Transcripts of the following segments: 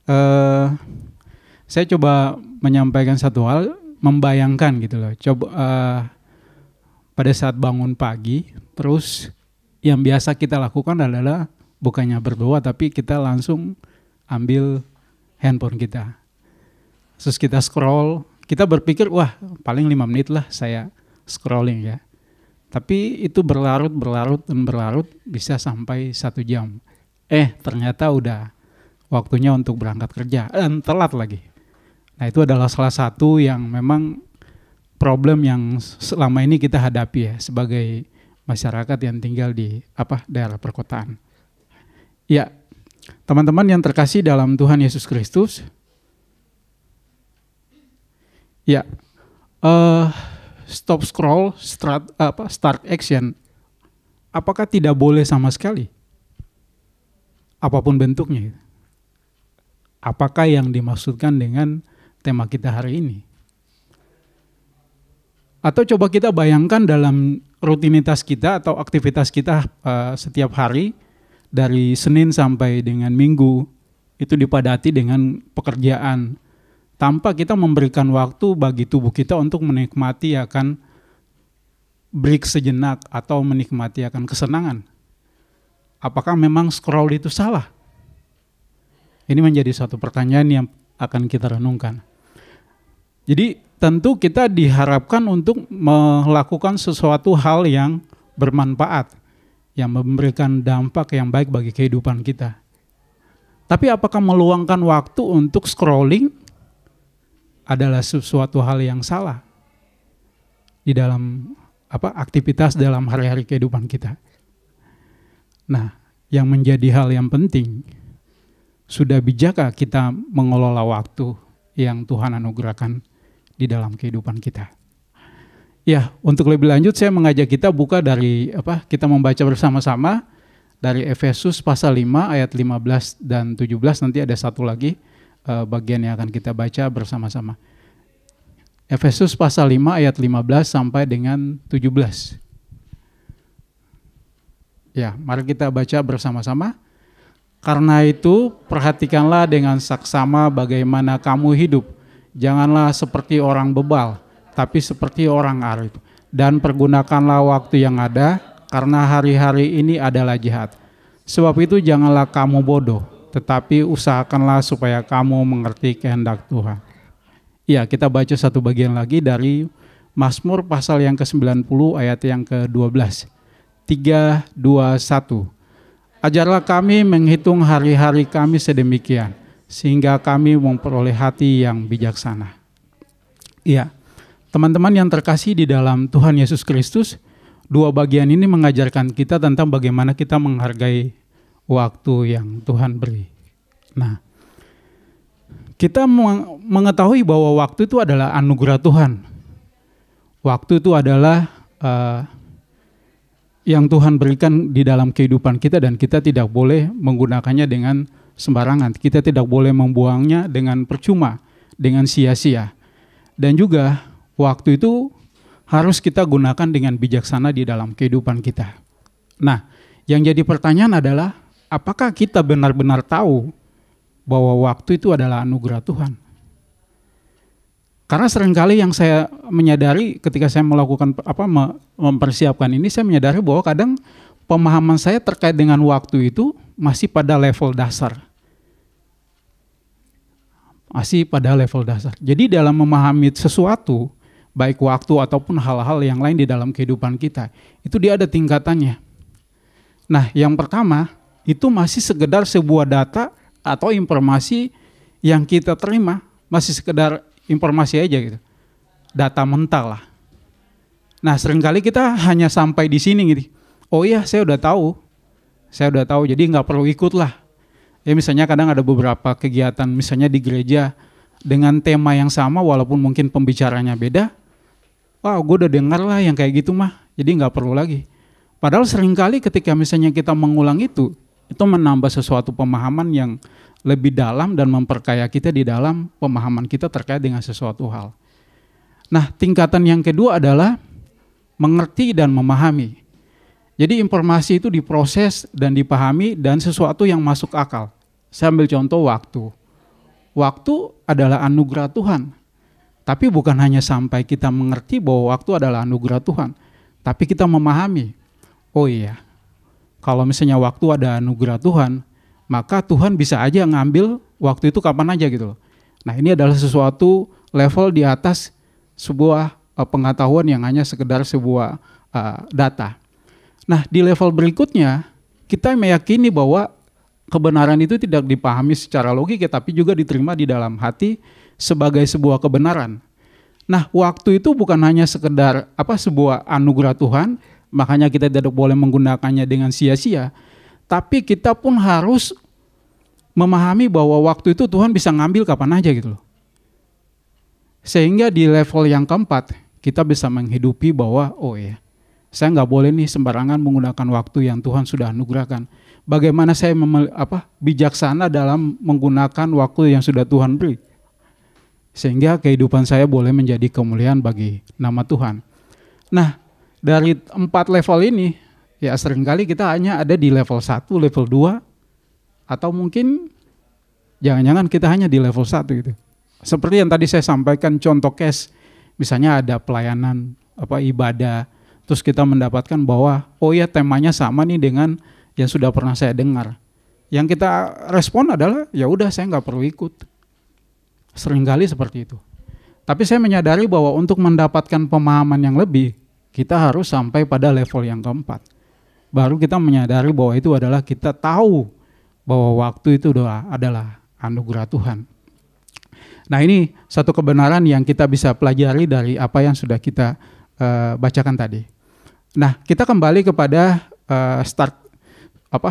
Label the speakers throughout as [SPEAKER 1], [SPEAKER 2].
[SPEAKER 1] eh, saya coba menyampaikan satu hal, membayangkan gitu loh. Coba pada saat bangun pagi, terus yang biasa kita lakukan adalah bukannya berdoa, tapi kita langsung ambil handphone kita. Terus kita scroll, kita berpikir, wah paling 5 menit lah saya scrolling ya. Tapi itu berlarut, bisa sampai 1 jam. Ternyata udah waktunya untuk berangkat kerja, dan telat lagi. Nah itu adalah salah satu yang memang problem yang selama ini kita hadapi ya sebagai masyarakat yang tinggal di daerah perkotaan. Ya, teman-teman yang terkasih dalam Tuhan Yesus Kristus. Ya, stop scroll, start action. Apakah tidak boleh sama sekali? Apapun bentuknya. Apakah yang dimaksudkan dengan tema kita hari ini? Atau coba kita bayangkan dalam rutinitas kita atau aktivitas kita setiap hari, dari Senin sampai dengan Minggu, itu dipadati dengan pekerjaan, tanpa kita memberikan waktu bagi tubuh kita untuk menikmati akan break sejenak atau menikmati akan kesenangan. Apakah memang scroll itu salah? Ini menjadi suatu pertanyaan yang akan kita renungkan. Jadi tentu kita diharapkan untuk melakukan sesuatu hal yang bermanfaat, yang memberikan dampak yang baik bagi kehidupan kita. Tapi apakah meluangkan waktu untuk scrolling adalah sesuatu hal yang salah di dalam aktivitas dalam hari-hari kehidupan kita? Nah, yang menjadi hal yang penting, sudah bijakkah kita mengelola waktu yang Tuhan anugerahkan di dalam kehidupan kita? Ya, untuk lebih lanjut saya mengajak kita buka dari kita membaca bersama-sama dari Efesus pasal 5 ayat 15 dan 17. Nanti ada satu lagi bagian yang akan kita baca bersama-sama. Efesus pasal 5 ayat 15 sampai dengan 17. Ya, mari kita baca bersama-sama. Karena itu perhatikanlah dengan saksama bagaimana kamu hidup. Janganlah seperti orang bebal, tapi seperti orang arif. Dan pergunakanlah waktu yang ada, karena hari-hari ini adalah jahat. Sebab itu janganlah kamu bodoh, tetapi usahakanlah supaya kamu mengerti kehendak Tuhan. Ya, kita baca satu bagian lagi dari Mazmur pasal yang ke-90 ayat yang ke-12. 3, 2, 1. Ajarlah kami menghitung hari-hari kami sedemikian, sehingga kami memperoleh hati yang bijaksana. Ya, teman-teman yang terkasih di dalam Tuhan Yesus Kristus, dua bagian ini mengajarkan kita tentang bagaimana kita menghargai waktu yang Tuhan beri. Nah, kita mengetahui bahwa waktu itu adalah anugerah Tuhan. Waktu itu adalah yang Tuhan berikan di dalam kehidupan kita, dan kita tidak boleh menggunakannya dengan sembarangan. Kita tidak boleh membuangnya dengan percuma, dengan sia-sia. Dan juga waktu itu harus kita gunakan dengan bijaksana di dalam kehidupan kita. Nah, yang jadi pertanyaan adalah, apakah kita benar-benar tahu bahwa waktu itu adalah anugerah Tuhan? Karena seringkali yang saya menyadari ketika saya melakukan mempersiapkan ini, saya menyadari bahwa kadang pemahaman saya terkait dengan waktu itu masih pada level dasar. Jadi dalam memahami sesuatu, baik waktu ataupun hal-hal yang lain di dalam kehidupan kita, itu dia ada tingkatannya. Nah, yang pertama, itu masih sekedar sebuah data atau informasi yang kita terima, masih sekedar informasi aja gitu, data mental lah. Nah, seringkali kita hanya sampai di sini gitu. Oh iya, saya udah tahu, jadi nggak perlu ikut lah. Ya misalnya kadang ada beberapa kegiatan, misalnya di gereja dengan tema yang sama, walaupun mungkin pembicaranya beda. Wah, gue udah dengar lah yang kayak gitu mah, jadi nggak perlu lagi. Padahal seringkali ketika misalnya kita mengulang itu menambah sesuatu pemahaman yang lebih dalam dan memperkaya kita di dalam pemahaman kita terkait dengan sesuatu hal. Nah, tingkatan yang kedua adalah mengerti dan memahami. Jadi informasi itu diproses dan dipahami dan sesuatu yang masuk akal. Saya ambil contoh waktu. waktu adalah anugerah Tuhan. Tapi bukan hanya sampai kita mengerti bahwa waktu adalah anugerah Tuhan, tapi kita memahami, oh iya, kalau misalnya waktu ada anugerah Tuhan, maka Tuhan bisa aja ngambil waktu itu kapan aja gitu loh. Nah, ini adalah sesuatu level di atas sebuah pengetahuan yang hanya sekedar sebuah data. Nah, di level berikutnya, kita meyakini bahwa kebenaran itu tidak dipahami secara logika, tapi juga diterima di dalam hati sebagai sebuah kebenaran. Nah, waktu itu bukan hanya sekedar sebuah anugerah Tuhan, makanya kita tidak boleh menggunakannya dengan sia-sia, tapi kita pun harus memahami bahwa waktu itu Tuhan bisa ngambil kapan aja gitu loh. Sehingga di level yang keempat, kita bisa menghidupi bahwa, oh iya, saya nggak boleh nih sembarangan menggunakan waktu yang Tuhan sudah anugerahkan. Bagaimana saya bijaksana dalam menggunakan waktu yang sudah Tuhan beri. Sehingga kehidupan saya boleh menjadi kemuliaan bagi nama Tuhan. Nah, dari 4 level ini, ya seringkali kita hanya ada di level 1, level 2, atau mungkin jangan-jangan kita hanya di level 1 gitu. Seperti yang tadi saya sampaikan contoh case, misalnya ada pelayanan ibadah, terus kita mendapatkan bahwa oh ya temanya sama nih dengan yang sudah pernah saya dengar. Yang kita respon adalah ya udah saya nggak perlu ikut. Seringkali seperti itu. Tapi saya menyadari bahwa untuk mendapatkan pemahaman yang lebih, kita harus sampai pada level yang keempat. Baru kita menyadari bahwa itu adalah kita tahu bahwa waktu itu adalah anugerah Tuhan. Nah, ini satu kebenaran yang kita bisa pelajari dari apa yang sudah kita bacakan tadi. Nah, kita kembali kepada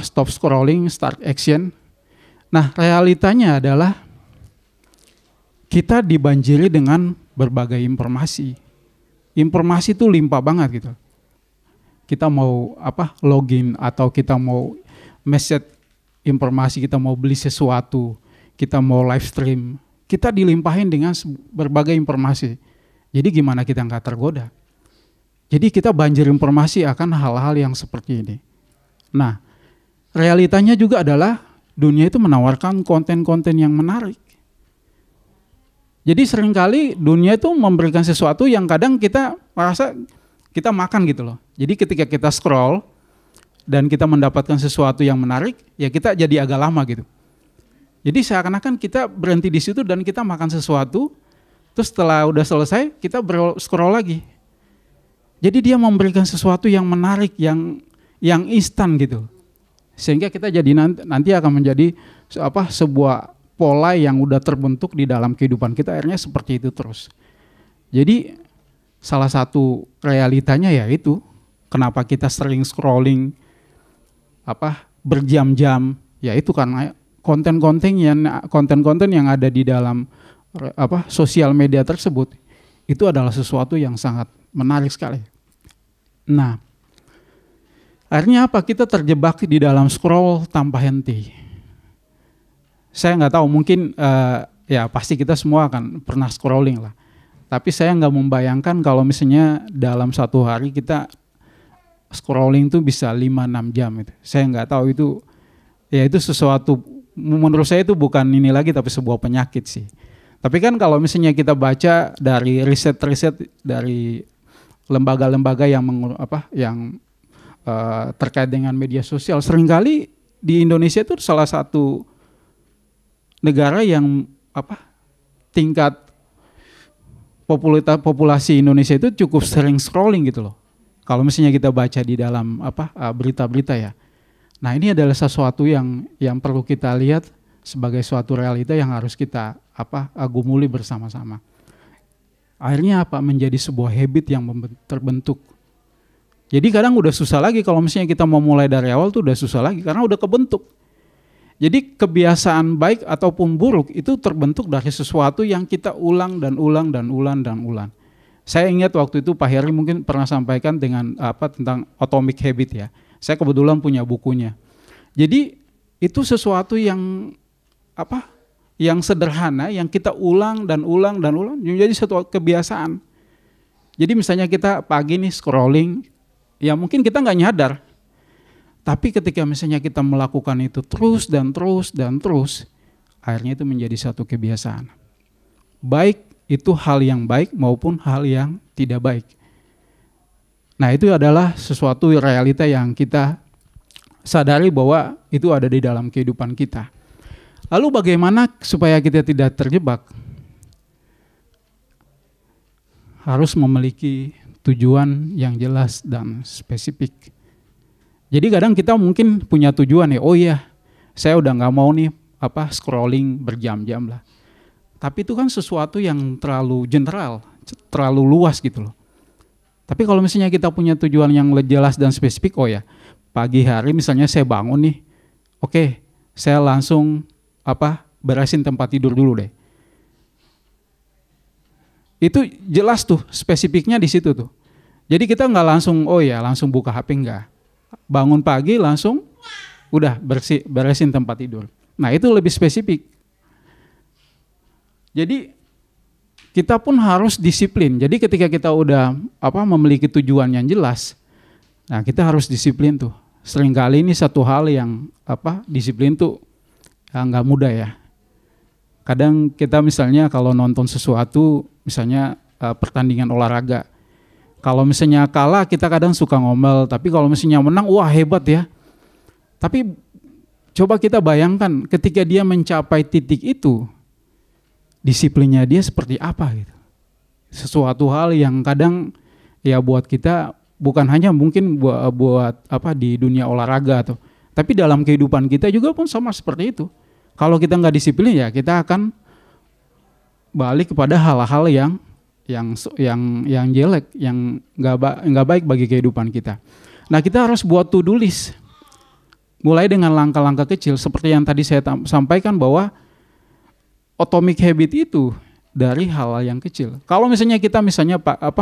[SPEAKER 1] stop scrolling, start action. Nah, realitanya adalah kita dibanjiri dengan berbagai informasi. Informasi itu limpah banget gitu. Kita mau login atau kita mau message informasi, kita mau beli sesuatu, kita mau live stream, kita dilimpahin dengan berbagai informasi. Jadi gimana kita nggak tergoda? Jadi kita banjir informasi akan hal-hal yang seperti ini. Nah, realitanya juga adalah dunia itu menawarkan konten-konten yang menarik. Jadi seringkali dunia itu memberikan sesuatu yang kadang kita merasa kita makan gitu loh. Jadi ketika kita scroll dan kita mendapatkan sesuatu yang menarik, ya kita jadi agak lama gitu. Jadi seakan-akan kita berhenti di situ dan kita makan sesuatu, terus setelah udah selesai kita scroll lagi. Jadi dia memberikan sesuatu yang menarik, yang instan gitu. Sehingga kita jadi nanti akan menjadi sebuah pola yang udah terbentuk di dalam kehidupan kita, akhirnya seperti itu terus. Jadi salah satu realitanya yaitu kenapa kita sering scrolling berjam-jam, yaitu karena konten-konten yang ada di dalam sosial media tersebut itu adalah sesuatu yang sangat menarik sekali. Nah, akhirnya kita terjebak di dalam scroll tanpa henti. Saya nggak tahu, mungkin ya pasti kita semua akan pernah scrolling lah. Tapi saya nggak membayangkan kalau misalnya dalam satu hari kita scrolling tuh bisa 5-6 jam itu. Saya nggak tahu itu sesuatu, menurut saya itu bukan ini lagi tapi sebuah penyakit sih. Tapi kan kalau misalnya kita baca dari riset-riset dari lembaga-lembaga yang terkait dengan media sosial, seringkali di Indonesia itu salah satu negara yang tingkat populasi Indonesia itu cukup sering scrolling gitu loh. Kalau misalnya kita baca di dalam berita-berita ya. Nah, ini adalah sesuatu yang perlu kita lihat sebagai suatu realita yang harus kita gumuli bersama-sama. Akhirnya menjadi sebuah habit yang terbentuk. Jadi kadang udah susah lagi kalau misalnya kita mau mulai dari awal tuh udah susah lagi karena udah kebentuk. Jadi kebiasaan baik ataupun buruk itu terbentuk dari sesuatu yang kita ulang dan ulang dan ulang dan ulang. Saya ingat waktu itu Pak Heri mungkin pernah sampaikan tentang Atomic Habit ya. Saya kebetulan punya bukunya. Jadi itu sesuatu yang yang sederhana yang kita ulang dan ulang dan ulang menjadi satu kebiasaan. Jadi misalnya kita pagi nih scrolling, ya mungkin kita nggak nyadar. Tapi ketika misalnya kita melakukan itu terus dan terus dan terus, akhirnya itu menjadi satu kebiasaan. Baik itu hal yang baik maupun hal yang tidak baik. Nah, itu adalah sesuatu realita yang kita sadari bahwa itu ada di dalam kehidupan kita. Lalu bagaimana supaya kita tidak terjebak? Harus memiliki tujuan yang jelas dan spesifik. Jadi kadang kita mungkin punya tujuan ya, oh iya, saya udah nggak mau nih scrolling berjam-jam lah. Tapi itu kan sesuatu yang terlalu general, terlalu luas gitu loh. Tapi kalau misalnya kita punya tujuan yang jelas dan spesifik, oh ya, pagi hari misalnya saya bangun nih, oke, saya langsung beresin tempat tidur dulu deh. Itu jelas tuh spesifiknya di situ tuh. Jadi kita nggak langsung buka HP, nggak. Bangun pagi langsung udah beresin tempat tidur. Nah, itu lebih spesifik. Jadi kita pun harus disiplin. Jadi ketika kita udah memiliki tujuan yang jelas, nah kita harus disiplin tuh. Seringkali ini satu hal yang disiplin tuh nggak mudah ya. Kadang kita misalnya kalau nonton sesuatu, misalnya pertandingan olahraga, kalau misalnya kalah kita kadang suka ngomel, tapi kalau misalnya menang, wah hebat ya. Tapi coba kita bayangkan ketika dia mencapai titik itu, disiplinnya dia seperti apa gitu. Sesuatu hal yang kadang ya buat kita bukan hanya mungkin buat di dunia olahraga tuh, tapi dalam kehidupan kita juga pun sama seperti itu. Kalau kita nggak disiplin ya kita akan balik kepada hal-hal yang jelek, yang nggak baik bagi kehidupan kita. Nah, kita harus buat to-do list. Mulai dengan langkah-langkah kecil seperti yang tadi saya sampaikan bahwa atomic habit itu dari hal yang kecil. Kalau misalnya kita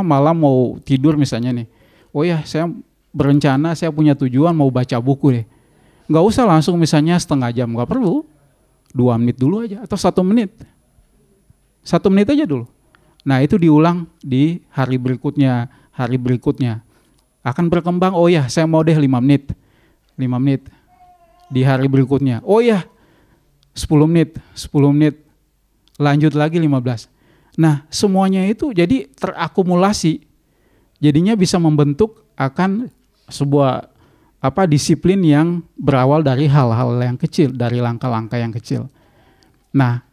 [SPEAKER 1] malam mau tidur misalnya nih, oh ya saya berencana, saya punya tujuan mau baca buku deh. Nggak usah langsung misalnya setengah jam, nggak perlu. 2 menit dulu aja atau 1 menit. 1 menit aja dulu. Nah, itu diulang di hari berikutnya. Akan berkembang, oh ya saya mau deh 5 menit. 5 menit. Di hari berikutnya, oh ya 10 menit. Lanjut lagi 15. Nah, semuanya itu jadi terakumulasi. Jadinya bisa membentuk akan sebuah disiplin yang berawal dari hal-hal yang kecil, dari langkah-langkah yang kecil. Nah,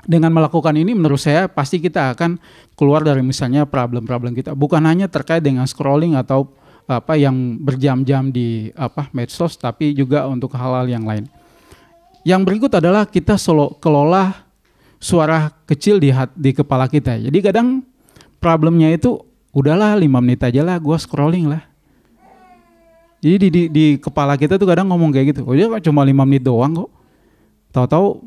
[SPEAKER 1] dengan melakukan ini menurut saya pasti kita akan keluar dari misalnya problem-problem kita. Bukan hanya terkait dengan scrolling atau yang berjam-jam di medsos, tapi juga untuk hal-hal yang lain. Yang berikut adalah kita kelola suara kecil di kepala kita. Jadi kadang problemnya itu udahlah 5 menit aja lah, gue scrolling lah. Jadi di kepala kita tuh kadang ngomong kayak gitu, oh dia cuma 5 menit doang kok. Tahu-tahu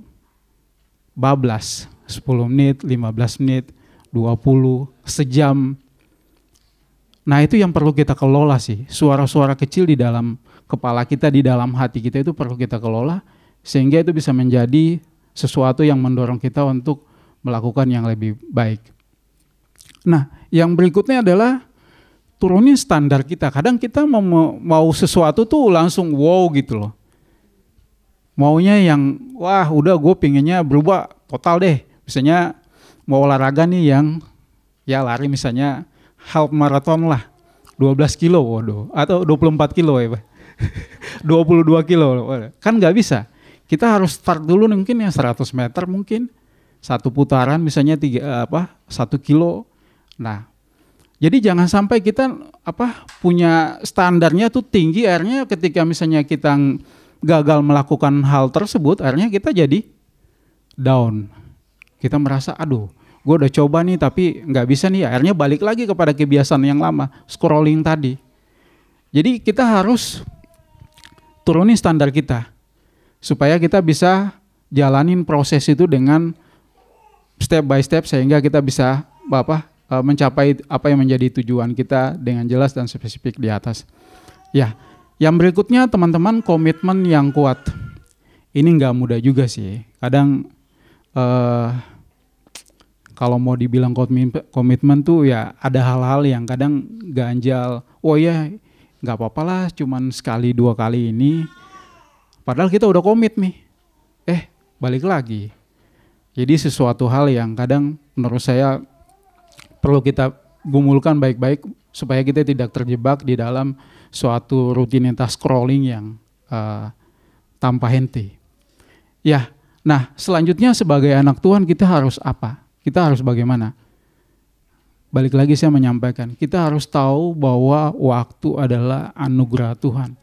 [SPEAKER 1] bablas, 10 menit, 15 menit, 20, sejam. Nah, itu yang perlu kita kelola sih. Suara-suara kecil di dalam kepala kita, di dalam hati kita itu perlu kita kelola, sehingga itu bisa menjadi sesuatu yang mendorong kita untuk melakukan yang lebih baik. Nah, yang berikutnya adalah turunin standar kita. Kadang kita mau sesuatu tuh langsung wow gitu loh. Maunya yang wah udah gue pengennya berubah total deh. Misalnya mau olahraga nih yang ya lari misalnya half marathon lah. 12 kilo waduh. Atau 24 kilo ya Pak. 22 kilo. Kan gak bisa. Kita harus start dulu mungkin yang 100 meter mungkin. Satu putaran misalnya 1 kilo. Nah, jadi jangan sampai kita punya standarnya tuh tinggi, akhirnya ketika misalnya kita gagal melakukan hal tersebut, akhirnya kita jadi down. Kita merasa, aduh, gue udah coba nih tapi nggak bisa nih, akhirnya balik lagi kepada kebiasaan yang lama, scrolling tadi. Jadi kita harus turunin standar kita, supaya kita bisa jalanin proses itu dengan step by step, sehingga kita bisa mencapai apa yang menjadi tujuan kita dengan jelas dan spesifik di atas. Ya, yang berikutnya teman-teman, komitmen yang kuat. Ini nggak mudah juga sih. Kadang kalau mau dibilang komitmen tuh ya ada hal-hal yang kadang ganjal. Oh ya, nggak apa-apa lah, cuman sekali 2 kali ini. Padahal kita udah komit nih. balik lagi. Jadi sesuatu hal yang kadang menurut saya perlu kita gumulkan baik-baik supaya kita tidak terjebak di dalam suatu rutinitas scrolling yang tanpa henti. Ya, nah selanjutnya sebagai anak Tuhan kita harus apa? Kita harus bagaimana? Balik lagi saya menyampaikan, kita harus tahu bahwa waktu adalah anugerah Tuhan.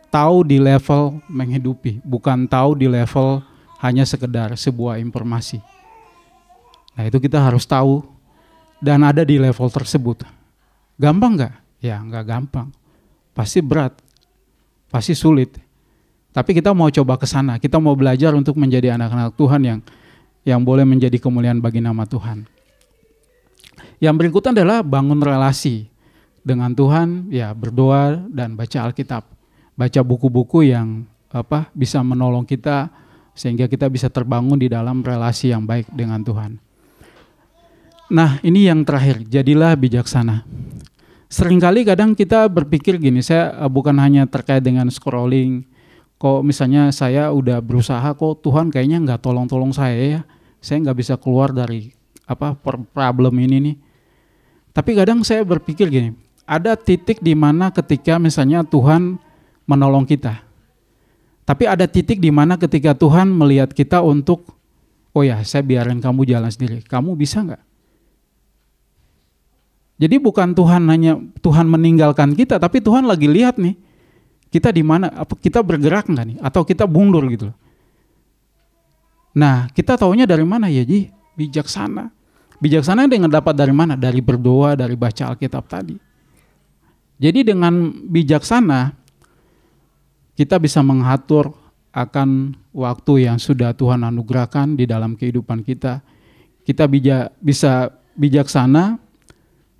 [SPEAKER 1] Tahu di level menghidupi, bukan tahu di level hanya sekedar sebuah informasi. Nah itu kita harus tahu dan ada di level tersebut. Gampang nggak? Ya nggak gampang. Pasti berat, pasti sulit. Tapi kita mau coba ke sana, kita mau belajar untuk menjadi anak-anak Tuhan yang boleh menjadi kemuliaan bagi nama Tuhan. Yang berikutnya adalah bangun relasi dengan Tuhan, ya berdoa dan baca Alkitab. Baca buku-buku yang bisa menolong kita sehingga kita bisa terbangun di dalam relasi yang baik dengan Tuhan. Nah, ini yang terakhir, jadilah bijaksana. Seringkali kadang kita berpikir gini, saya bukan hanya terkait dengan scrolling, kok misalnya saya udah berusaha kok Tuhan kayaknya nggak tolong-tolong saya nggak bisa keluar dari problem ini nih. Tapi kadang saya berpikir gini, ada titik di mana ketika misalnya Tuhan menolong kita. Tapi ada titik di mana ketika Tuhan melihat kita untuk, oh ya saya biarin kamu jalan sendiri, kamu bisa nggak? Jadi bukan Tuhan meninggalkan kita, tapi Tuhan lagi lihat nih, kita di mana, kita bergerak nggak nih, atau kita mundur gitu. Nah kita taunya dari mana ya Ji? Bijaksana. Bijaksana dengan dapat dari mana? Dari berdoa, dari baca Alkitab tadi. Jadi dengan bijaksana kita bisa mengatur akan waktu yang sudah Tuhan anugerahkan di dalam kehidupan kita. Kita bisa bijaksana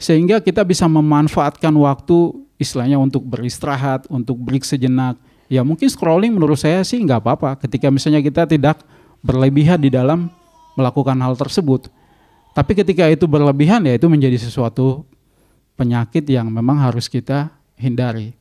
[SPEAKER 1] sehingga kita bisa memanfaatkan waktu istilahnya untuk beristirahat, untuk break sejenak. Ya mungkin scrolling menurut saya sih nggak apa-apa ketika misalnya kita tidak berlebihan di dalam melakukan hal tersebut. Tapi ketika itu berlebihan ya itu menjadi sesuatu penyakit yang memang harus kita hindari.